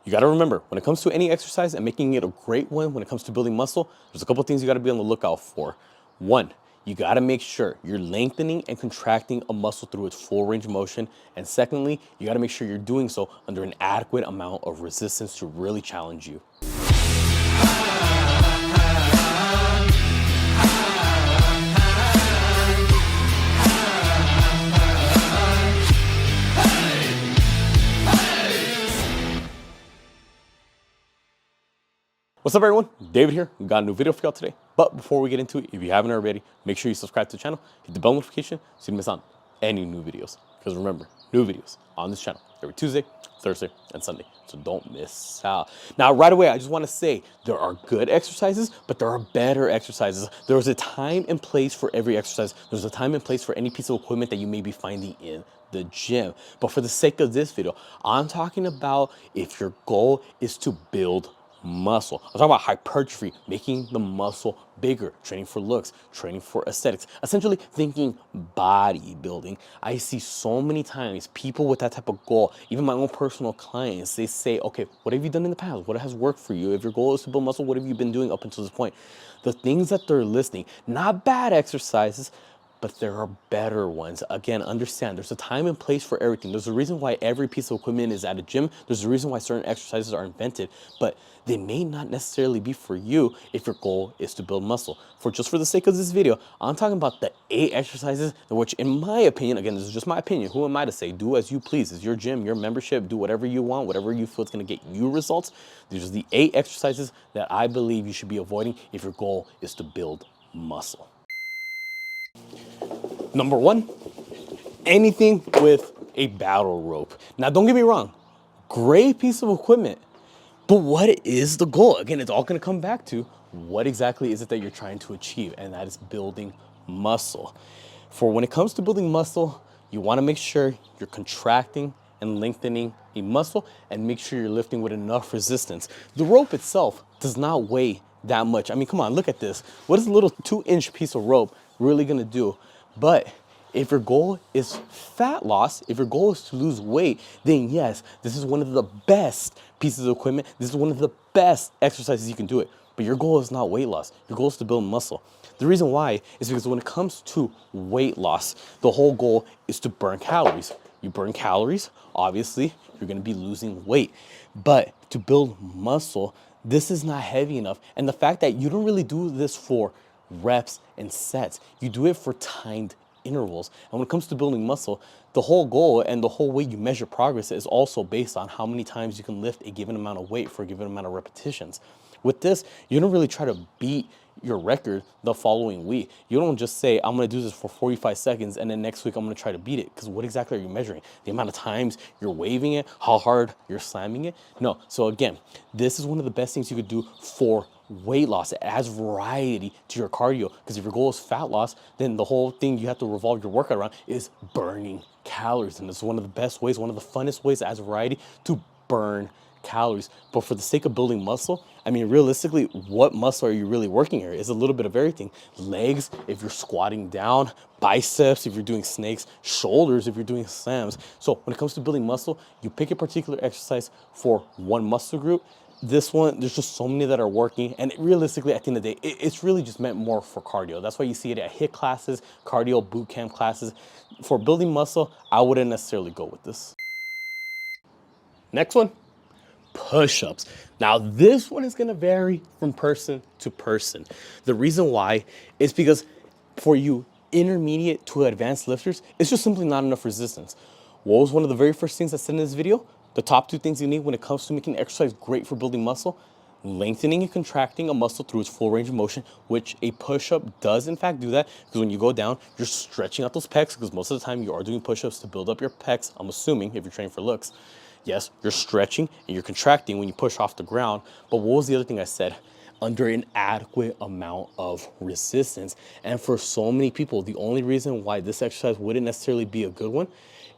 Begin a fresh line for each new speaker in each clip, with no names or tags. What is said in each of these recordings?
You got to remember, when it comes to any exercise and making it a great one, when it comes to building muscle, there's a couple of things you got to be on the lookout for. One, you got to make sure you're lengthening and contracting a muscle through its full range of motion. And secondly, you got to make sure you're doing so under an adequate amount of resistance to really challenge you. What's up, everyone? David here. We got a new video for y'all today. But before we get into it, if you haven't already, make sure you subscribe to the channel, hit the bell notification so you don't miss out on any new videos. Because remember, new videos on this channel every Tuesday, Thursday, and Sunday. So don't miss out. Now, right away, I just want to say there are good exercises, but there are better exercises. There's a time and place for every exercise. There's a time and place for any piece of equipment that you may be finding in the gym. But for the sake of this video, I'm talking about if your goal is to build muscle. I'm talking about hypertrophy, making the muscle bigger, training for looks, training for aesthetics, essentially thinking bodybuilding. I see so many times people with that type of goal, even my own personal clients, they say, okay, what have you done in the past? What has worked for you? If your goal is to build muscle, what have you been doing up until this point? The things that they're listing, not bad exercises, but there are better ones. Again, understand there's a time and place for everything. There's a reason why every piece of equipment is at a gym. There's a reason why certain exercises are invented, but they may not necessarily be for you if your goal is to build muscle. Just for the sake of this video, I'm talking about the 8 exercises, which in my opinion, again, this is just my opinion. Who am I to say? Do as you please. It's your gym, your membership, do whatever you want, whatever you feel is gonna get you results. These are the 8 exercises that I believe you should be avoiding if your goal is to build muscle. Number 1, anything with a battle rope. Now, don't get me wrong, great piece of equipment, but what is the goal? Again, it's all gonna come back to what exactly is it that you're trying to achieve, and that is building muscle. For when it comes to building muscle, you wanna make sure you're contracting and lengthening a muscle and make sure you're lifting with enough resistance. The rope itself does not weigh that much. I mean, come on, look at this. What is a little 2-inch piece of rope really gonna do? But if your goal is fat loss, if your goal is to lose weight, then yes, this is one of the best pieces of equipment. This is one of the best exercises you can do it. But your goal is not weight loss. Your goal is to build muscle. The reason why is because when it comes to weight loss, the whole goal is to burn calories. You burn calories, obviously, you're gonna be losing weight. But to build muscle, this is not heavy enough. And the fact that you don't really do this for reps and sets, you do it for timed intervals. And when it comes to building muscle, the whole goal and the whole way you measure progress is also based on how many times you can lift a given amount of weight for a given amount of repetitions. With this, you don't really try to beat your record the following week. You don't just say, I'm gonna do this for 45 seconds and then next week I'm gonna try to beat it. Because what exactly are you measuring? The amount of times you're waving it, how hard you're slamming it? No. So again, this is one of the best things you could do for weight loss. It adds variety to your cardio, because if your goal is fat loss, then the whole thing you have to revolve your workout around is burning calories. And it's one of the best ways, one of the funnest ways as variety to burn calories. But for the sake of building muscle, I mean, realistically, what muscle are you really working here? It's a little bit of everything. Legs, if you're squatting down, biceps, if you're doing snakes, shoulders, if you're doing slams. So when it comes to building muscle, you pick a particular exercise for one muscle group. This one, there's just so many that are working, and realistically, at the end of the day, it's really just meant more for cardio. That's why you see it at HIIT classes, cardio boot camp classes. For building muscle, I wouldn't necessarily go with this. Next one, push-ups. Now, this one is gonna vary from person to person. The reason why is because for you intermediate to advanced lifters, it's just simply not enough resistance. What was one of the very first things I said in this video? The top 2 things you need when it comes to making exercise great for building muscle: lengthening and contracting a muscle through its full range of motion, which a push-up does in fact do that, because when you go down, you're stretching out those pecs, because most of the time you are doing push-ups to build up your pecs, I'm assuming, if you're training for looks. Yes, you're stretching and you're contracting when you push off the ground. But what was the other thing I said? Under an adequate amount of resistance. And for so many people, the only reason why this exercise wouldn't necessarily be a good one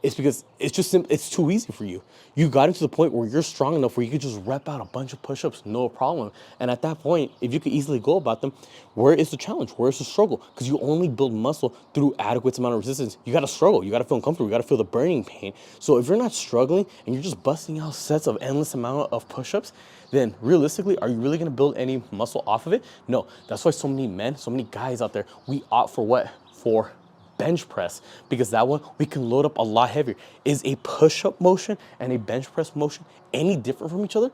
It's because it's just it's too easy for you. You got into the point where you're strong enough where you could just rep out a bunch of push-ups, no problem. And at that point, if you could easily go about them, where is the challenge? Where is the struggle? Because you only build muscle through adequate amount of resistance. You got to struggle. You got to feel uncomfortable. You got to feel the burning pain. So if you're not struggling and you're just busting out sets of endless amount of push-ups, then realistically, are you really going to build any muscle off of it? No. That's why so many men, so many guys out there, we opt for what? For bench press, because that one we can load up a lot heavier. Is a push-up motion and a bench press motion any different from each other?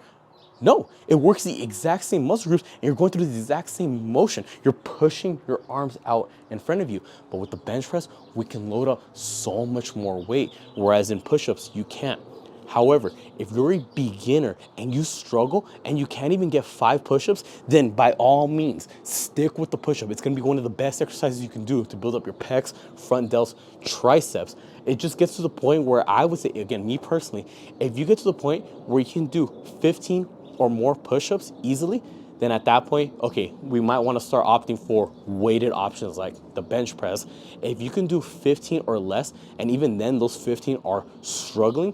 No, it works the exact same muscle groups and you're going through the exact same motion. You're pushing your arms out in front of you. But with the bench press, we can load up so much more weight, whereas in push-ups, you can't. However, if you're a beginner and you struggle and you can't even get 5 push-ups, then by all means, stick with the push-up. It's gonna be one of the best exercises you can do to build up your pecs, front delts, triceps. It just gets to the point where I would say, again, me personally, if you get to the point where you can do 15 or more push-ups easily, then at that point, okay, we might want to start opting for weighted options like the bench press. If you can do 15 or less, and even then those 15 are struggling,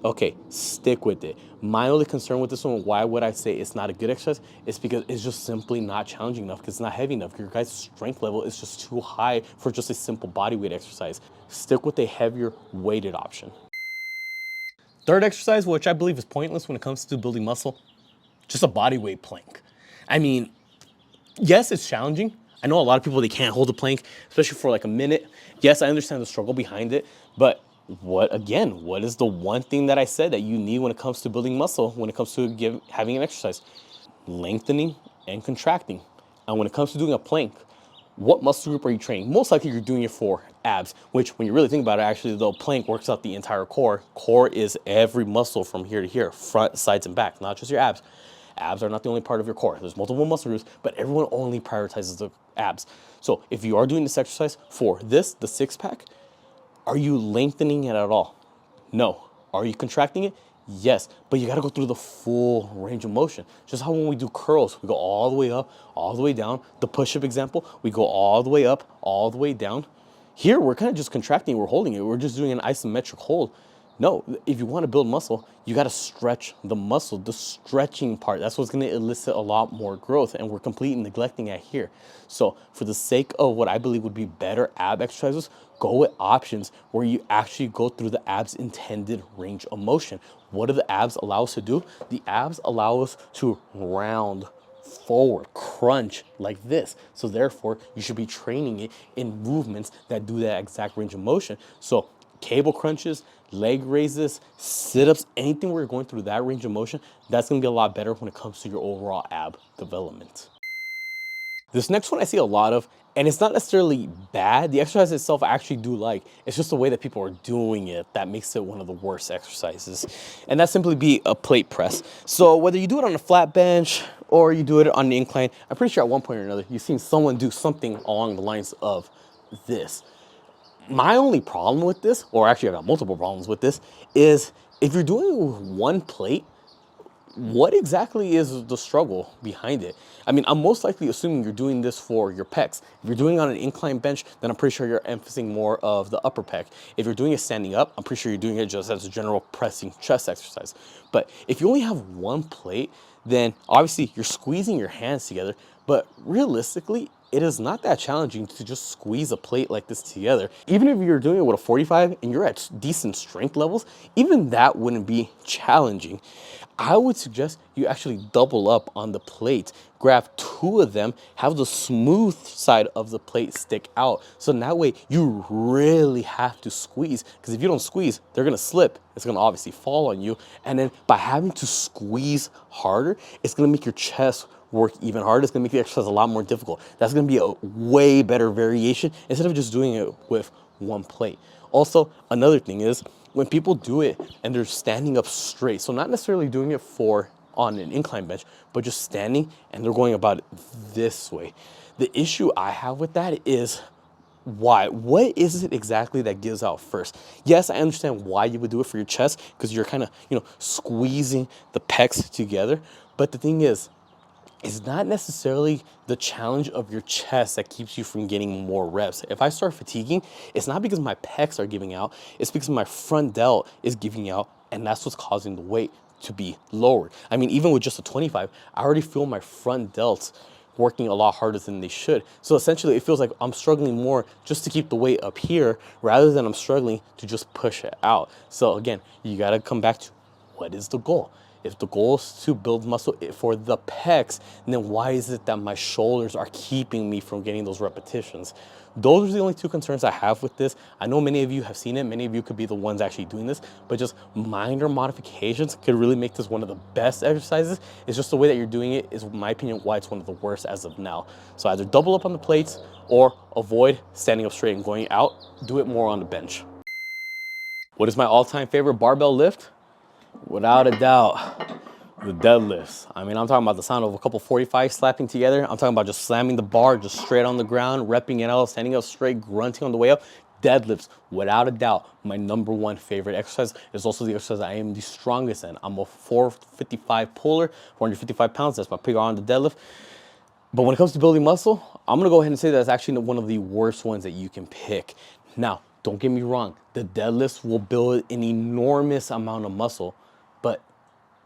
okay, stick with it. My only concern with this one, why would I say it's not a good exercise? It's because it's just simply not challenging enough, because it's not heavy enough. Your guys' strength level is just too high for just a simple body weight exercise. Stick with a heavier weighted option. Third exercise, which I believe is pointless when it comes to building muscle, just a body weight plank. I mean, yes, it's challenging. I know a lot of people, they can't hold a plank, especially for like a minute. Yes, I understand the struggle behind it, but what is the one thing that I said that you need when it comes to building muscle, when it comes to having an exercise? Lengthening and contracting. And when it comes to doing a plank, what muscle group are you training? Most likely you're doing it for abs, which when you really think about it, actually the plank works out the entire core. Core is every muscle from here to here, front, sides, and back, not just your abs. Abs are not the only part of your core. There's multiple muscle groups, but everyone only prioritizes the abs. So if you are doing this exercise for this, the 6-pack, are you lengthening it at all? No. Are you contracting it? Yes, but you gotta go through the full range of motion. Just how when we do curls, we go all the way up, all the way down. The push-up example, we go all the way up, all the way down. Here, we're kind of just contracting, we're holding it. We're just doing an isometric hold. No, if you want to build muscle, you got to stretch the muscle, the stretching part. That's what's going to elicit a lot more growth, and we're completely neglecting it here. So for the sake of what I believe would be better ab exercises, go with options where you actually go through the abs intended range of motion. What do the abs allow us to do? The abs allow us to round forward, crunch like this. So therefore, you should be training it in movements that do that exact range of motion. So cable crunches, leg raises, sit-ups, anything where you're going through that range of motion, that's gonna be a lot better when it comes to your overall ab development. This next one I see a lot of, and it's not necessarily bad. The exercise itself I actually do like. It's just the way that people are doing it that makes it one of the worst exercises. And that simply be a plate press. So whether you do it on a flat bench or you do it on an incline, I'm pretty sure at one point or another, you've seen someone do something along the lines of this. My only problem with this, or actually I got multiple problems with this, is if you're doing it with one plate, what exactly is the struggle behind it? I mean, I'm most likely assuming you're doing this for your pecs. If you're doing it on an incline bench, then I'm pretty sure you're emphasizing more of the upper pec. If you're doing it standing up, I'm pretty sure you're doing it just as a general pressing chest exercise. But if you only have one plate, then obviously you're squeezing your hands together, but realistically, it is not that challenging to just squeeze a plate like this together. Even if you're doing it with a 45 and you're at decent strength levels, even that wouldn't be challenging. I would suggest you actually double up on the plate. Grab 2 of them, have the smooth side of the plate stick out. So in that way, you really have to squeeze, because if you don't squeeze, they're gonna slip. It's gonna obviously fall on you. And then by having to squeeze harder, it's gonna make your chest work even harder. It's gonna make the exercise a lot more difficult. That's gonna be a way better variation instead of just doing it with one plate. Also, another thing is when people do it and they're standing up straight, so not necessarily doing it on an incline bench, but just standing and they're going about it this way. The issue I have with that is why? What is it exactly that gives out first? Yes, I understand why you would do it for your chest, because you're kind of, squeezing the pecs together. But the thing is, it's not necessarily the challenge of your chest that keeps you from getting more reps. If I start fatiguing, it's not because my pecs are giving out, it's because my front delt is giving out, and that's what's causing the weight to be lowered. I mean, even with just a 25, I already feel my front delts working a lot harder than they should. So essentially, it feels like I'm struggling more just to keep the weight up here rather than I'm struggling to just push it out. So again, you gotta come back to what is the goal? If the goal is to build muscle for the pecs, then why is it that my shoulders are keeping me from getting those repetitions? Those are the only two concerns I have with this. I know many of you have seen it. Many of you could be the ones actually doing this, but just minor modifications could really make this one of the best exercises. It's just the way that you're doing it is, in my opinion, why it's one of the worst as of now. So either double up on the plates or avoid standing up straight and going out. Do it more on the bench. What is my all-time favorite barbell lift? Without a doubt, the deadlifts. I mean, I'm talking about the sound of a couple 45s slapping together. I'm talking about just slamming the bar just straight on the ground, repping it out, standing up straight, grunting on the way up. Deadlifts, without a doubt, my #1 favorite exercise. Is also the exercise I am the strongest in. I'm a 455 puller, 455 pounds. That's my PR on the deadlift. But when it comes to building muscle, I'm gonna go ahead and say that's actually one of the worst ones that you can pick. Now, don't get me wrong, the deadlifts will build an enormous amount of muscle, but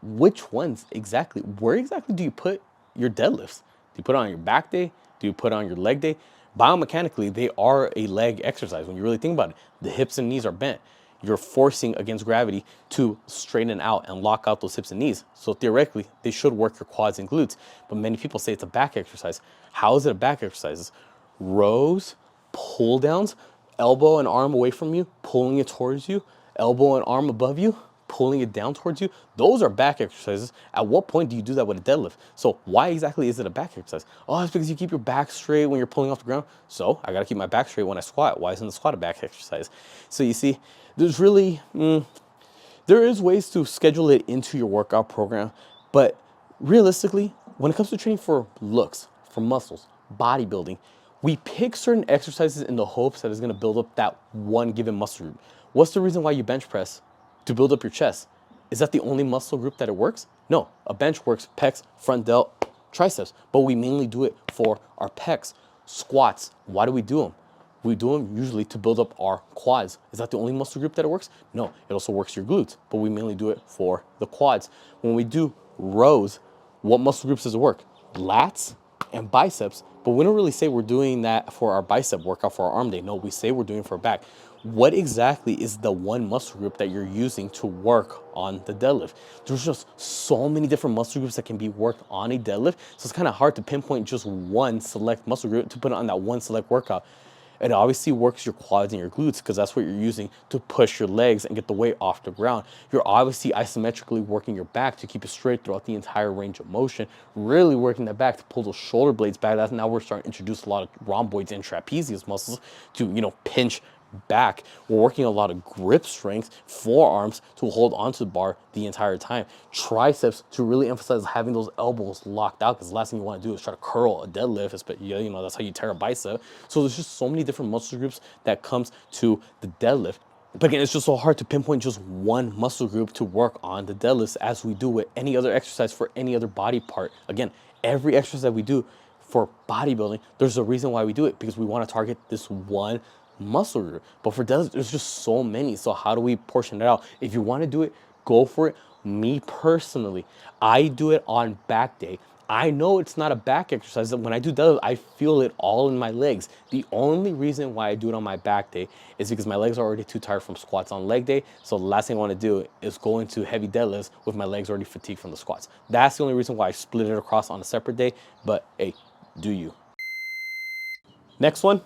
which ones exactly? Where exactly do you put your deadlifts? Do you put it on your back day? Do you put it on your leg day? Biomechanically, they are a leg exercise. When you really think about it, the hips and knees are bent. You're forcing against gravity to straighten out and lock out those hips and knees. So theoretically, they should work your quads and glutes. But many people say it's a back exercise. How is it a back exercise? Rows, pull downs, elbow and arm away from you, pulling it towards you, elbow and arm above you, pulling it down towards you. Those are back exercises. At what point do you do that with a deadlift? So why exactly is it a back exercise? Oh, it's because you keep your back straight when you're pulling off the ground. So I gotta keep my back straight when I squat. Why isn't the squat a back exercise? So you see, there's really, there is ways to schedule it into your workout program, but realistically, when it comes to training for looks, for muscles, bodybuilding, we pick certain exercises in the hopes that it's gonna build up that one given muscle group. What's the reason why you bench press? To build up your chest. Is that the only muscle group that it works? No, a bench works pecs, front delt, triceps, but we mainly do it for our pecs. Squats, why do we do them? We do them usually to build up our quads. Is that the only muscle group that it works? No, it also works your glutes, but we mainly do it for the quads. When we do rows, what muscle groups does it work? Lats and biceps, but we don't really say we're doing that for our bicep workout for our arm day. No, we say we're doing it for our back. What exactly is the one muscle group that you're using to work on the deadlift? There's just so many different muscle groups that can be worked on a deadlift, so it's kind of hard to pinpoint just one select muscle group to put it on that one select workout. It obviously works your quads and your glutes because that's what you're using to push your legs and get the weight off the ground. You're obviously isometrically working your back to keep it straight throughout the entire range of motion, really working that back to pull those shoulder blades back. That's now we're starting to introduce a lot of rhomboids and trapezius muscles to, pinch back. We're working a lot of grip strength, forearms to hold onto the bar the entire time, triceps to really emphasize having those elbows locked out, because the last thing you want to do is try to curl a deadlift, especially, that's how you tear a bicep. So there's just so many different muscle groups that comes to the deadlift. But again, it's just so hard to pinpoint just one muscle group to work on the deadlifts as we do with any other exercise for any other body part. Again, every exercise that we do for bodybuilding, there's a reason why we do it, because we want to target this one muscle group. But for deadlifts, there's just so many. So how do we portion it out? If you want to do it, go for it. Me personally, I do it on back day. I know it's not a back exercise. When I do deadlift, I feel it all in my legs. The only reason why I do it on my back day is because my legs are already too tired from squats on leg day. So the last thing I want to do is go into heavy deadlifts with my legs already fatigued from the squats. That's the only reason why I split it across on a separate day. But hey, do you. Next one,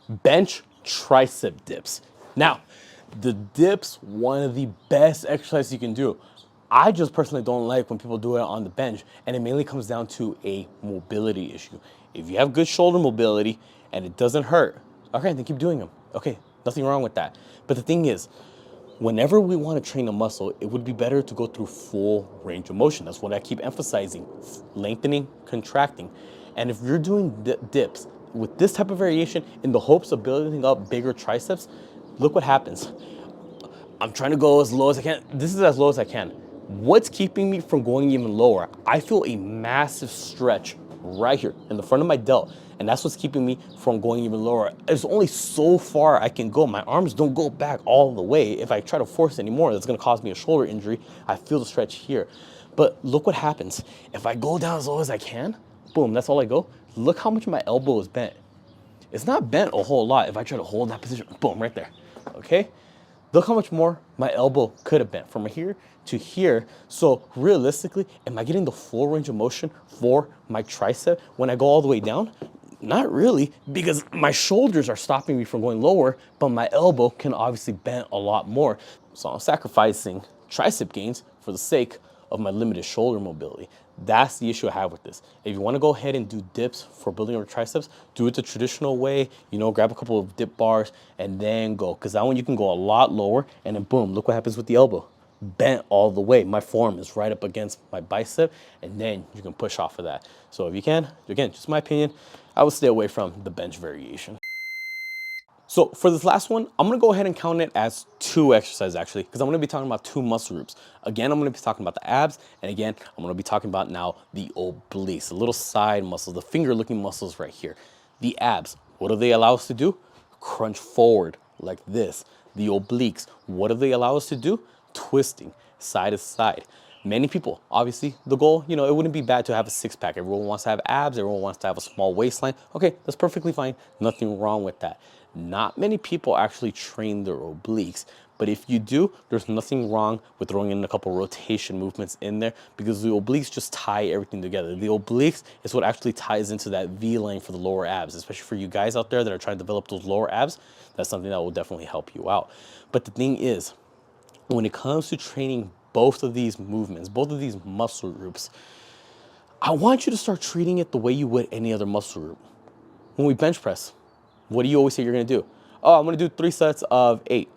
bench tricep dips. Now, the dips, one of the best exercises you can do. I just personally don't like when people do it on the bench, and it mainly comes down to a mobility issue. If you have good shoulder mobility and it doesn't hurt, okay, then keep doing them. Okay, nothing wrong with that. But the thing is, whenever we want to train a muscle, it would be better to go through full range of motion. That's what I keep emphasizing, lengthening, contracting. And if you're doing dips with this type of variation in the hopes of building up bigger triceps, look what happens. I'm trying to go as low as I can. This is as low as I can. What's keeping me from going even lower? I feel a massive stretch right here in the front of my delt, and that's what's keeping me from going even lower. There's only so far I can go. My arms don't go back all the way. If I try to force anymore, that's gonna cause me a shoulder injury. I feel the stretch here. But look what happens. If I go down as low as I can, boom, that's all I go. Look how much my elbow is bent. It's not bent a whole lot if I try to hold that position, boom, right there, okay? Look how much more my elbow could have bent from here to here. So realistically, am I getting the full range of motion for my tricep when I go all the way down? Not really, because my shoulders are stopping me from going lower, but my elbow can obviously bend a lot more. So I'm sacrificing tricep gains for the sake of my limited shoulder mobility. That's the issue I have with this. If you want to go ahead and do dips for building your triceps, do it the traditional way, you know, grab a couple of dip bars and then go. Because that one you can go a lot lower and then boom, look what happens with the elbow. Bent all the way. My forearm is right up against my bicep and then you can push off of that. So if you can, again, just my opinion, I would stay away from the bench variation. So for this last one, I'm gonna go ahead and count it as 2 exercises actually, because I'm gonna be talking about 2 muscle groups. Again, I'm gonna be talking about the abs, and again, I'm gonna be talking about now the obliques, the little side muscles, the finger looking muscles right here. The abs, what do they allow us to do? Crunch forward like this. The obliques, what do they allow us to do? Twisting side to side. Many people, obviously, the goal, you know, it wouldn't be bad to have a 6-pack. Everyone wants to have abs, everyone wants to have a small waistline. Okay, that's perfectly fine. Nothing wrong with that. Not many people actually train their obliques, but if you do, there's nothing wrong with throwing in a couple rotation movements in there because the obliques just tie everything together. The obliques is what actually ties into that V line for the lower abs, especially for you guys out there that are trying to develop those lower abs. That's something that will definitely help you out. But the thing is, when it comes to training both of these movements, both of these muscle groups, I want you to start treating it the way you would any other muscle group. When we bench press, what do you always say you're gonna do? Oh, I'm gonna do 3 sets of 8.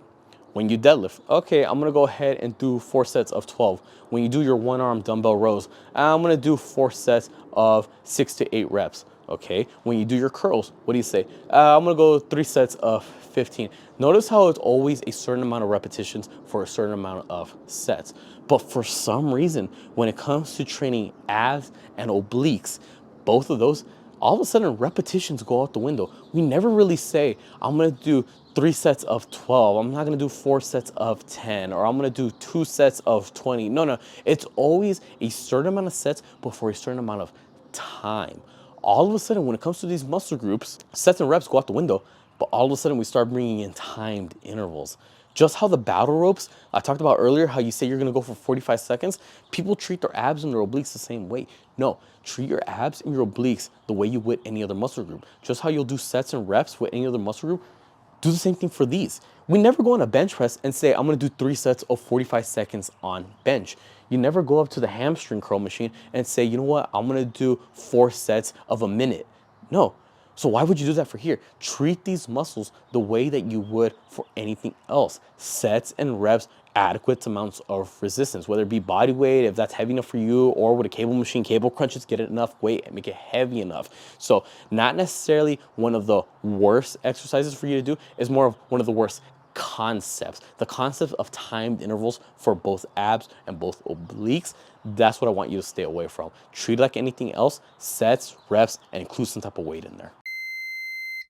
When you deadlift, okay, I'm gonna go ahead and do 4 sets of 12. When you do your 1-arm dumbbell rows, I'm gonna do 4 sets of 6 to 8 reps. Okay, when you do your curls, what do you say? I'm gonna go 3 sets of 15. Notice how it's always a certain amount of repetitions for a certain amount of sets. But for some reason, when it comes to training abs and obliques, both of those, all of a sudden repetitions go out the window. We never really say, I'm gonna do 3 sets of 12. I'm not gonna do 4 sets of 10, or I'm gonna do 2 sets of 20. No, it's always a certain amount of sets, but for a certain amount of time. All of a sudden, when it comes to these muscle groups, sets and reps go out the window, but all of a sudden we start bringing in timed intervals. Just how the battle ropes, I talked about earlier, how you say you're gonna go for 45 seconds, people treat their abs and their obliques the same way. No, treat your abs and your obliques the way you would any other muscle group. Just how you'll do sets and reps with any other muscle group, do the same thing for these. We never go on a bench press and say, I'm gonna do 3 sets of 45 seconds on bench. You never go up to the hamstring curl machine and say, you know what, I'm gonna do 4 sets of a minute. No. So why would you do that for here? Treat these muscles the way that you would for anything else. Sets and reps, adequate amounts of resistance, whether it be body weight, if that's heavy enough for you, or with a cable machine, cable crunches, get it enough weight and make it heavy enough. So not necessarily one of the worst exercises for you to do, is more of one of the worst concepts. The concept of timed intervals for both abs and both obliques, that's what I want you to stay away from. Treat it like anything else, sets, reps, and include some type of weight in there.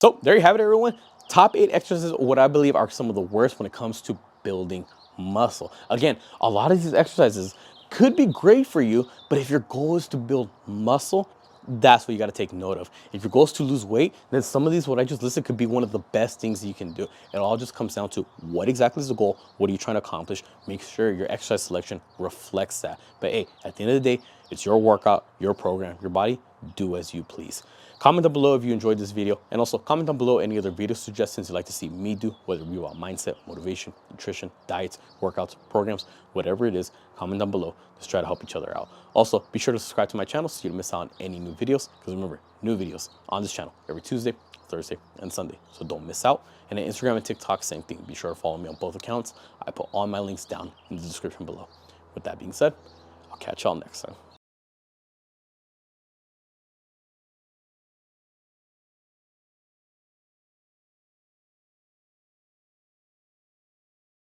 So there you have it, everyone. Top 8 exercises, what I believe are some of the worst when it comes to building muscle. Again, a lot of these exercises could be great for you, but if your goal is to build muscle, that's what you got to take note of. If your goal is to lose weight, then some of these, what I just listed, could be one of the best things that you can do. It all just comes down to what exactly is the goal, what are you trying to accomplish. Make sure your exercise selection reflects that. But hey, at the end of the day, it's your workout, your program, your body. Do as you please. Comment down below if you enjoyed this video, and also comment down below any other video suggestions you'd like to see me do, whether it be about mindset, motivation, nutrition, diets, workouts, programs, whatever it is. Comment down below. Let's try to help each other out. Also, be sure to subscribe to my channel so you don't miss out on any new videos, because remember, new videos on this channel every Tuesday, Thursday, and Sunday, so don't miss out. And on Instagram and TikTok, same thing. Be sure to follow me on both accounts. I put all my links down in the description below. With that being said, I'll catch y'all next time.